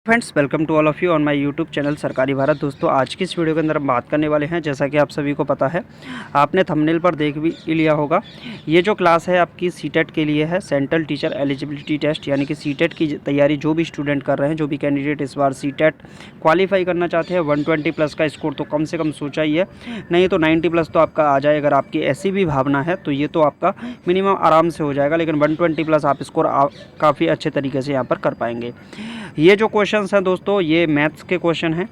Friends, welcome to all of you on my YouTube channel Sarkari Bharat. दोस्तों, आज की इस वीडियो के अंदर हम बात करने वाले हैं, जैसा कि आप सभी को पता है, आपने थंबनेल पर देख भी लिया होगा। ये जो क्लास है आपकी सीटेट के लिए है, सेंट्रल टीचर एलिजिबिलिटी टेस्ट, यानी कि सीटेट की तैयारी जो भी स्टूडेंट कर रहे हैं, जो भी कैंडिडेट इस बार सीटेट क्वालिफाई करना चाहते हैं। 120 प्लस का स्कोर तो कम से कम सोचा ही है, नहीं तो 90 प्लस तो आपका आ जाए। अगर आपकी ऐसी भी भावना है तो ये तो आपका मिनिमम आराम से हो जाएगा, लेकिन 120 प्लस आप स्कोर काफ़ी अच्छे तरीके से यहाँ पर कर पाएंगे। ये जो क्वेश्चंस हैं दोस्तों, ये मैथ्स के क्वेश्चन हैं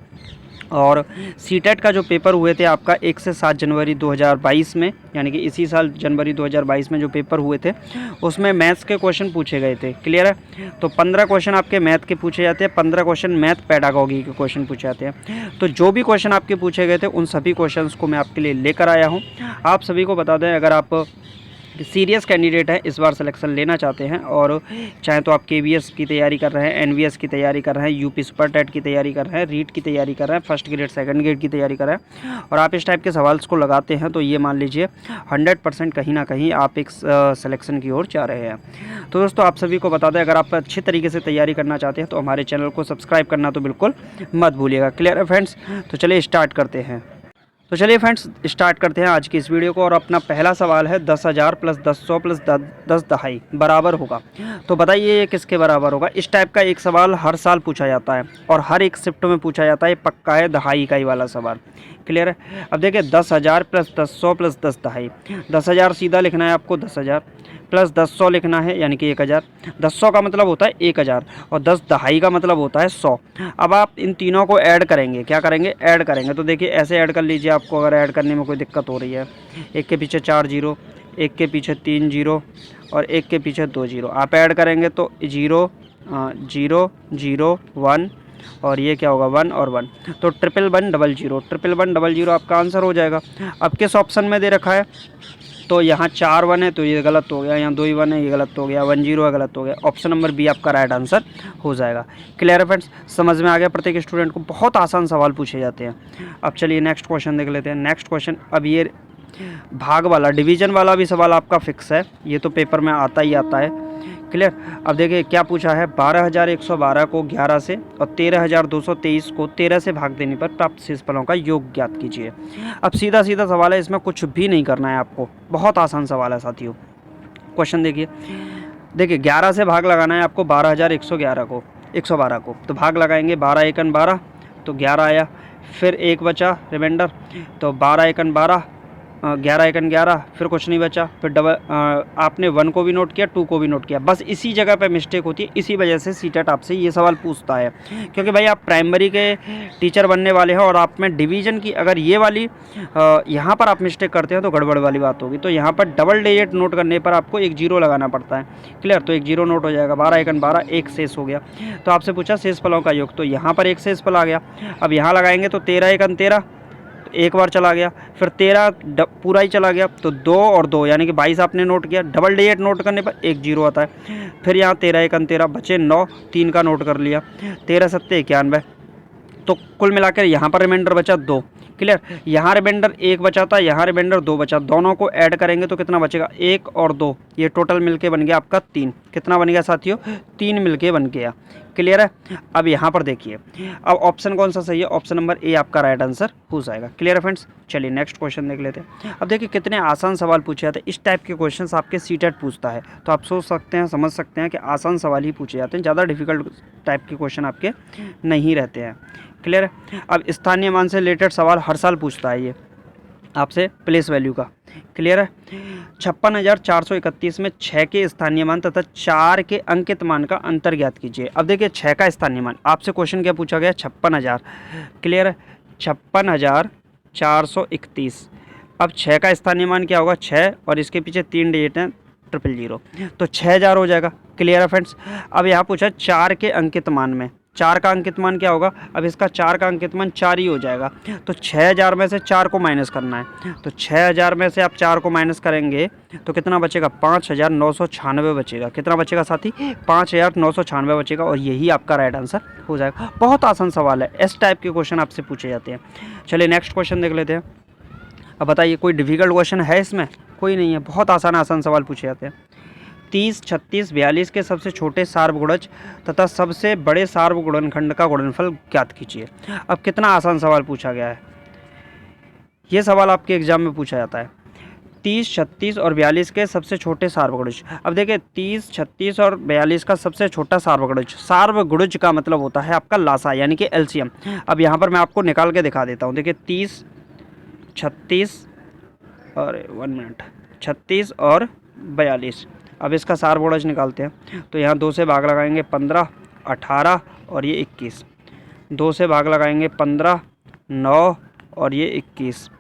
और सीटेट का जो पेपर हुए थे आपका 1 से 7 जनवरी 2022 में, यानी कि इसी साल जनवरी 2022 में जो पेपर हुए थे उसमें मैथ्स के क्वेश्चन पूछे गए थे। क्लियर है? तो 15 क्वेश्चन आपके मैथ के पूछे जाते हैं, 15 क्वेश्चन मैथ पेडागॉजी के क्वेश्चन पूछे जाते हैं। तो जो भी क्वेश्चन आपके पूछे गए थे उन सभी क्वेश्चंस को मैं आपके लिए लेकर आया हूँ। आप सभी को बता दें, अगर आप सीरियस कैंडिडेट हैं, इस बार सिलेक्शन लेना चाहते हैं और चाहे तो आप केवीएस की तैयारी कर रहे हैं, एनवीएस की तैयारी कर रहे हैं, यूपी सुपर टेट की तैयारी कर रहे हैं, रीट की तैयारी कर रहे हैं, फर्स्ट ग्रेड सेकंड ग्रेड की तैयारी कर रहे हैं और आप इस टाइप के सवाल्स को लगाते हैं, तो ये मान लीजिए 100% कहीं ना कहीं आप एक सिलेक्शन की ओर जा रहे हैं। तो दोस्तों, आप सभी को बता दें, अगर आप अच्छे तरीके से तैयारी करना चाहते हैं तो हमारे चैनल को सब्सक्राइब करना तो बिल्कुल मत भूलिएगा। क्लियर है फ्रेंड्स? तो चलिए स्टार्ट करते हैं। तो चलिए फ्रेंड्स, स्टार्ट करते हैं आज की इस वीडियो को। और अपना पहला सवाल है, 10,000 प्लस 10,100 प्लस 10 दहाई बराबर होगा। तो बताइए ये किसके बराबर होगा? इस टाइप का एक सवाल हर साल पूछा जाता है और हर एक शिफ्ट में पूछा जाता है, पक्का है, दहाई इकाई वाला सवाल। क्लियर है? अब देखिए, 10,000 प्लस 10,100 प्लस 10 दहाई। 10,000 सीधा लिखना है आपको, 10,000 प्लस 10,100 लिखना है, यानी कि 1,000। 10,100 का मतलब होता है 1,000 और 10 दहाई का मतलब होता है 100। अब आप इन तीनों को ऐड करेंगे। क्या करेंगे? ऐड करेंगे। तो देखिए ऐसे ऐड कर लीजिए, आपको अगर ऐड करने में कोई दिक्कत हो रही है। एक के पीछे 4 जीरो, एक के पीछे 3 जीरो और एक के पीछे 2 जीरो। आप ऐड करेंगे तो 0 0 0 1 और ये क्या होगा? 1 और 1, तो 11100। 11100 आपका आंसर हो जाएगा। अब किस ऑप्शन में दे रखा है? तो यहाँ 4 1 है तो ये गलत हो गया, यहाँ 2 1 है ये गलत हो गया, 1 0 है गलत हो गया। ऑप्शन नंबर बी आपका राइट आंसर हो जाएगा। क्लियर है फ्रेंड्स? समझ में आ गया? प्रत्येक स्टूडेंट को बहुत आसान सवाल पूछे जाते हैं। अब चलिए नेक्स्ट क्वेश्चन देख लेते हैं। नेक्स्ट क्वेश्चन, अब ये भाग वाला, डिवीजन वाला भी सवाल आपका फिक्स है, ये तो पेपर में आता ही आता है। क्लियर? अब देखिए क्या पूछा है, 12,112 को 11 से और 13,223 को 13 से भाग देने पर प्राप्त शेषफलों का योग ज्ञात कीजिए। अब सीधा सीधा सवाल है, इसमें कुछ भी नहीं करना है आपको, बहुत आसान सवाल है साथियों। क्वेश्चन देखिए, 11 से भाग लगाना है आपको 12,112 को, 112 को, तो भाग लगाएंगे 12 एकन 12 तो 11 आया, फिर एक बचा रिमाइंडर, तो 12 एकन 12, 11 एकन 11, फिर कुछ नहीं बचा। फिर आपने 1 को भी नोट किया, 2 को भी नोट किया, बस इसी जगह पे मिस्टेक होती है। इसी वजह से सीटेट आपसे ये सवाल पूछता है, क्योंकि भाई आप प्राइमरी के टीचर बनने वाले हैं और आप में डिवीज़न की अगर ये वाली यहाँ पर आप मिस्टेक करते हैं तो गड़बड़ वाली बात होगी। तो यहाँ पर डबल डिजिट नोट करने पर आपको एक जीरो लगाना पड़ता है। क्लियर? तो एक जीरो नोट हो जाएगा। 12 एकन 12, एक शेष हो गया। तो आपसे पूछा शेषफलों का योग, तो यहाँ पर एक शेषफल आ गया। अब यहाँ लगाएंगे तो 13 एकन 13, एक बार चला गया, फिर 13 पूरा ही चला गया, तो 2 और 2 यानी कि 22 आपने नोट किया। डबल डिजिट नोट करने पर एक जीरो आता है। फिर यहाँ 13 एकन 13 बचे 9, 3 का नोट कर लिया, 13 सत्ते 91, तो कुल मिलाकर यहाँ पर रिमाइंडर बचा 2। क्लियर? यहाँ रिमाइंडर 1 बचा था, यहाँ रिमाइंडर 2 बचा, दोनों को ऐड करेंगे तो कितना बचेगा? 1 और 2, ये टोटल मिलके बन गया आपका 3। कितना बन गया साथियों? 3 मिलके बन गया। क्लियर है? अब यहाँ पर देखिए, अब ऑप्शन कौन सा सही है? ऑप्शन नंबर ए आपका राइट आंसर हो जाएगा। क्लियर है फ्रेंड्स? चलिए नेक्स्ट क्वेश्चन देख लेते हैं। अब देखिए कितने आसान सवाल पूछे जाते हैं। इस टाइप के क्वेश्चंस आपके सीटेट पूछता है, तो आप सोच सकते हैं, समझ सकते हैं कि आसान सवाल ही पूछे जाते हैं, ज़्यादा डिफिकल्ट टाइप के क्वेश्चन आपके नहीं रहते हैं। क्लियर है? अब स्थानीय मान से रिलेटेड सवाल हर साल पूछता है ये आपसे, प्लेस वैल्यू का। क्लियर है? 56,431 में 6 के स्थानीय मान तथा 4 के अंकित मान का अंतर ज्ञात कीजिए। अब देखिए 6 का स्थानीय मान, आपसे क्वेश्चन क्या पूछा गया? 56,000। क्लियर है? 56,431। अब 6 का स्थानीय मान क्या होगा? 6 और इसके पीछे 3 डिजिट हैं, 000, तो 6,000 हो जाएगा। क्लियर है फ्रेंड्स? अब यहाँ पूछा 4 के अंकित मान में, 4 का अंकित मान क्या होगा? अब इसका 4 का अंकित मान 4 ही हो जाएगा, तो 6,000 में से 4 को माइनस करना है। तो 6,000 में से आप 4 को माइनस करेंगे तो कितना बचेगा? 5,996 बचेगा। कितना बचेगा साथी? 5,996 बचेगा और यही आपका राइट आंसर हो जाएगा। बहुत आसान सवाल है, इस टाइप के क्वेश्चन आपसे पूछे जाते हैं। चलिए नेक्स्ट क्वेश्चन देख लेते हैं। अब बताइए कोई डिफिकल्ट क्वेश्चन है इसमें? कोई नहीं है, बहुत आसान सवाल पूछे जाते हैं। 30, 36, 42 के सबसे छोटे सार्वगुणज तथा सबसे बड़े सार्वगुणनखंड का गुणनफल ज्ञात कीजिए। अब कितना आसान सवाल पूछा गया है, ये सवाल आपके एग्जाम में पूछा जाता है। 30, 36 और 42 के सबसे छोटे सार्वगुणज। अब देखिए 30, 36 और 42 का सबसे छोटा सार्वगुणज, सार्वगुणज का मतलब होता है आपका लासा यानी कि एलसीएम। अब यहाँ पर मैं आपको निकाल के दिखा देता हूँ। देखिए 30, 36 और 1 मिनट 36 और 42। अब इसका सार्वगुणज निकालते हैं तो यहाँ 2 से भाग लगाएंगे 15, 18 और ये 21। 2 से भाग लगाएंगे 15, 9 और ये 21।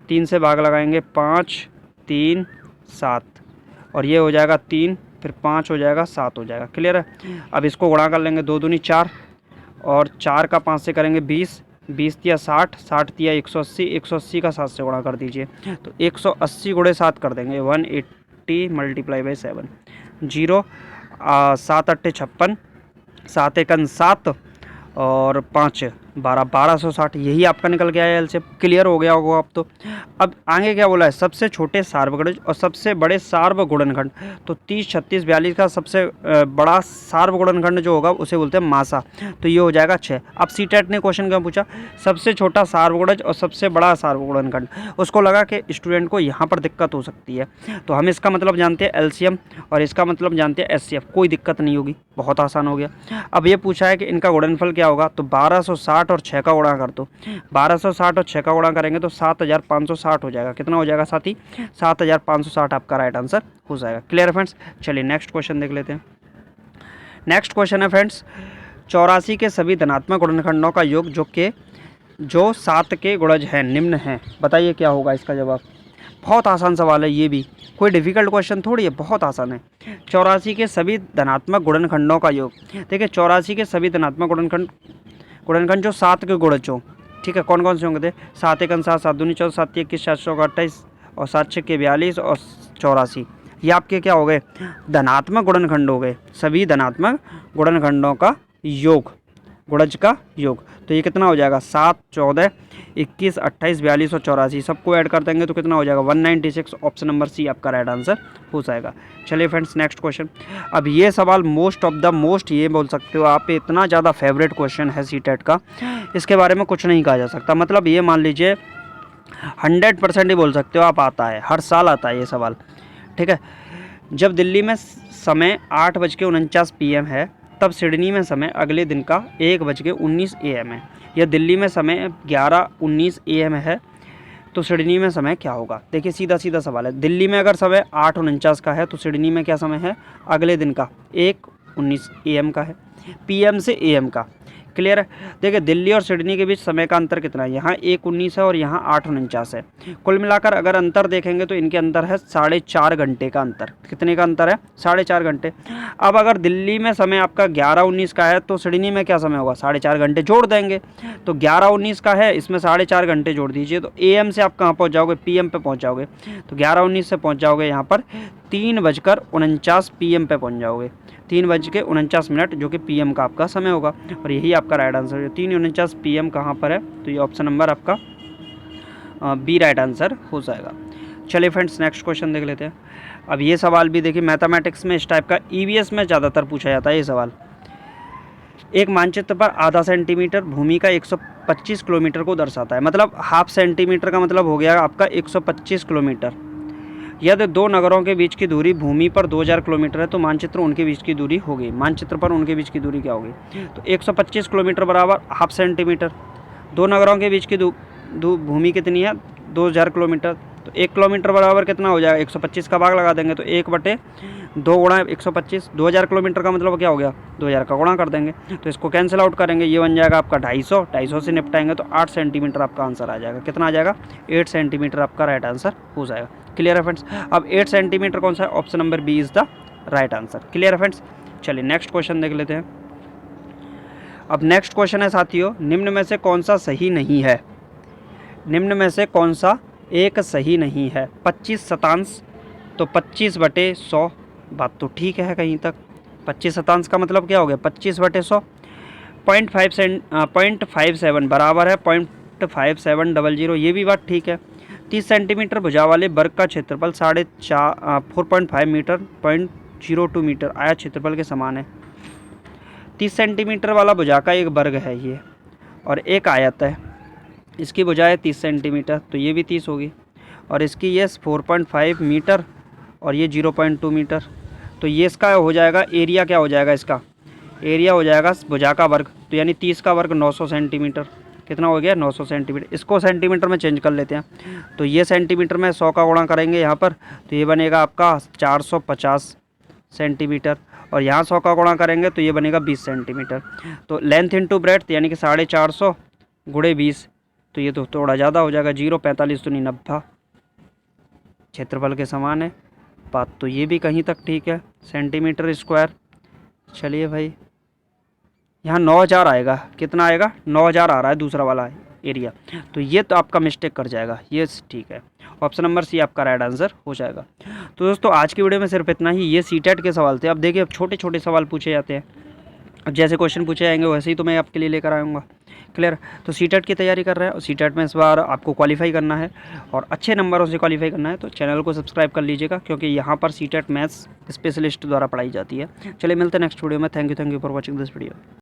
3 से भाग लगाएंगे 5, 3, 7 और ये हो जाएगा 3, फिर 5 हो जाएगा, 7 हो जाएगा। क्लियर है। अब इसको गुणा कर लेंगे, 2 दूनी 4 और 4 का 5 से करेंगे 20, 20 तिया 60, 60 तिया 180, 180 का 7 से गुणा कर दीजिए तो 180 गुणे 7 कर देंगे, 180 मल्टीप्लाई बाई 7, 0, 7 अट्ठे 56, 7 एकन 7 और 5 12, 1260 यही आपका निकल के आया एलसीएम। क्लियर हो गया होगा अब तो। अब आगे क्या बोला है, सबसे छोटे सार्वगुणज और सबसे बड़े सार्वगुणनखंड। तो 30, 36, 42 का सबसे बड़ा सार्वगुणनखंड जो होगा उसे बोलते हैं मासा, तो ये हो जाएगा 6। अब सीटेट ने क्वेश्चन क्या पूछा, सबसे छोटा सार्वगुणज और सबसे बड़ा सार्वगुणनखंड। उसको लगा कि स्टूडेंट को यहाँ पर दिक्कत हो सकती है, तो हम इसका मतलब जानते हैं एलसीएम और इसका मतलब जानते हैं एचसीएफ, कोई दिक्कत नहीं होगी, बहुत आसान हो गया। अब ये पूछा है कि इनका गुणनफल क्या होगा, तो 1260 और 6 का गुणा कर दो। 1260 और 6 का गुणा करेंगे तो 7560 हो जाएगा। कितना हो जाएगा साथी, 7560 आपका राइट आंसर हो जाएगा। Clear friends. चलिए नेक्स्ट क्वेश्चन देख लेते हैं। नेक्स्ट क्वेश्चन है फ्रेंड्स, 84 के सभी धनात्मक गुणनखंडों का योग जो 7 के गुणज हैं निम्न हैं, बताइए क्या होगा इसका जवाब। बहुत आसान सवाल है, ये भी कोई डिफिकल्ट क्वेश्चन थोड़ी है, बहुत आसान है। 84 के सभी धनात्मक गुणनखंडों का योग। देखिए 84 के सभी धनात्मक गुणनखंड जो 7 के गुणज हो, ठीक है, कौन कौन से होंगे थे, 7 एकन 7, 7 दूनी 14, 7 21, 7 चौका 28 और 7 छक्के 42 और 84। ये आपके क्या हो गए, धनात्मक गुणनखंड हो गए, सभी धनात्मक गुणनखंडों का योग, गुणज का योग। तो ये कितना हो जाएगा, 7, 14, 21, 28, 42 और 84 सबको ऐड कर देंगे तो कितना हो जाएगा 196। ऑप्शन नंबर सी आपका राइट आंसर हो जाएगा। चलिए फ्रेंड्स नेक्स्ट क्वेश्चन। अब ये सवाल मोस्ट ऑफ द मोस्ट ये बोल सकते हो आप, इतना ज़्यादा फेवरेट क्वेश्चन है सीटेट का, इसके बारे में कुछ नहीं कहा जा सकता। मतलब ये मान लीजिए 100% ही बोल सकते हो आप, आता है, हर साल आता है ये सवाल, ठीक है। जब दिल्ली में समय 8:49 PM है, तब सिडनी में समय अगले दिन का 1:19 AM है। या दिल्ली में समय 11:19 AM है तो सिडनी में समय क्या होगा। देखिए सीधा सीधा सवाल है, दिल्ली में अगर समय 8:49 का है तो सिडनी में क्या समय है, अगले दिन का 1:19 AM का है, PM से AM का। क्लियर है। देखिए दिल्ली और सिडनी के बीच समय का अंतर कितना है, यहाँ 1:19 है और यहाँ 8:49 है। कुल मिलाकर अगर अंतर देखेंगे तो इनके अंदर है 4.5 घंटे का अंतर। कितने का अंतर है, 4.5 घंटे। अब अगर दिल्ली में समय आपका 11:19 का है तो सिडनी में क्या समय होगा, 4.5 घंटे जोड़ देंगे। तो 11:19 का है, इसमें 4.5 घंटे जोड़ दीजिए तो AM से आप कहाँ पहुँच जाओगे, PM पे पहुँच जाओगे। तो 11:19 से पहुँच जाओगे यहाँ पर 3:49 PM पे पहुँच जाओगे, 3:49 जो कि PM का आपका समय होगा। और यही आपका राइट आंसर है। 3:49 PM कहाँ पर है, तो ये ऑप्शन नंबर आपका बी राइट आंसर हो जाएगा। चलिए फ्रेंड्स नेक्स्ट क्वेश्चन देख लेते हैं। अब ये सवाल भी देखिए मैथमेटिक्स में इस टाइप का EVS में ज़्यादातर पूछा जाता है ये सवाल। एक मानचित्र पर आधा सेंटीमीटर भूमि का 125 किलोमीटर को दर्शाता है, मतलब हाफ सेंटीमीटर का मतलब हो गया आपका 125 किलोमीटर। यदि दो नगरों के बीच की दूरी भूमि पर 2000 किलोमीटर है तो मानचित्र उनके बीच की दूरी होगी, मानचित्र पर उनके बीच की दूरी क्या होगी। तो 125 किलोमीटर बराबर हाफ सेंटीमीटर। दो नगरों के बीच की भूमि कितनी है, 2000 किलोमीटर। तो 1 किलोमीटर बराबर कितना हो जाएगा, 125 का भाग लगा देंगे तो 1/2 गुणा 125। 2000 किलोमीटर का मतलब क्या हो गया, 2000 का गुणा कर देंगे तो इसको कैंसिल आउट करेंगे, ये बन जाएगा आपका 250। 250 से निपटाएंगे तो 8 सेंटीमीटर आपका आंसर आ जाएगा। कितना आ जाएगा, 8 सेंटीमीटर आपका राइट आंसर हो जाएगा। क्लियर है फ्रेंड्स। अब 8 सेंटीमीटर कौन सा है, option number B is the right answer. Clear है फ्रेंड्स। चलिए नेक्स्ट क्वेश्चन देख लेते हैं। अब नेक्स्ट क्वेश्चन है साथियों, निम्न में से कौन सा सही नहीं है, निम्न में से कौन सा एक सही नहीं है। 25 शतांश, तो 25/100 बात तो ठीक है कहीं तक। 25 शतांश का मतलब क्या हो गया, 25/100। 0.57 बराबर है 0.5700, ये भी बात ठीक है। 30 सेंटीमीटर भुजा वाले वर्ग का क्षेत्रफल 4.5 मीटर 0.02 मीटर, आयत क्षेत्रफल के समान है। 30 सेंटीमीटर वाला भुजा का एक वर्ग है ये, और एक आयत है, इसकी भुजा है 30 सेंटीमीटर, तो ये भी 30 होगी। और इसकी ये 4.5 मीटर और ये 0.2 मीटर, तो ये इसका हो जाएगा एरिया। क्या हो जाएगा इसका एरिया? हो जाएगा भुजा का वर्ग, तो यानी 30 का वर्ग 900 सेंटीमीटर। कितना हो गया? 900 सेंटीमीटर। इसको सेंटीमीटर में चेंज कर लेते हैं, तो ये सेंटीमीटर में 100 का गुणा करेंगे यहाँ पर, तो ये बनेगा आपका 450 सेंटीमीटर, और यहाँ 100 का गुणा करेंगे तो ये बनेगा 20 सेंटीमीटर। तो लेंथ इंटू ब्रेड्थ यानी कि 450 गुणे 20, तो ये तो थोड़ा ज़्यादा हो जाएगा। 0.45 तो नहीं 90 क्षेत्रफल के समान है। बात तो ये भी कहीं तक ठीक है, सेंटीमीटर स्क्वायर। चलिए भाई, यहाँ 9000 आएगा। कितना आएगा? 9000 आ रहा है दूसरा वाला एरिया, तो ये तो आपका मिस्टेक कर जाएगा, ये ठीक है। ऑप्शन नंबर सी आपका राइट आंसर हो जाएगा। तो दोस्तों आज की वीडियो में सिर्फ इतना ही। ये सीटेट के सवाल थे। अब देखिए, अब छोटे छोटे सवाल पूछे जाते हैं, अब जैसे क्वेश्चन पूछे जाएंगे वैसे ही तो मैं आपके लिए लेकर आऊँगा। क्लियर? तो सीटेट की तैयारी कर रहे हैं, और सीटेट में इस बार आपको क्वालिफाई करना है और अच्छे नंबरों से क्वालिफाई करना है, तो चैनल को सब्सक्राइब कर लीजिएगा, क्योंकि यहाँ पर सीटेट मैथ्स स्पेशलिस्ट द्वारा पढ़ाई जाती है। चलिए मिलते हैं नेक्स्ट वीडियो में। Thank you for watching this video.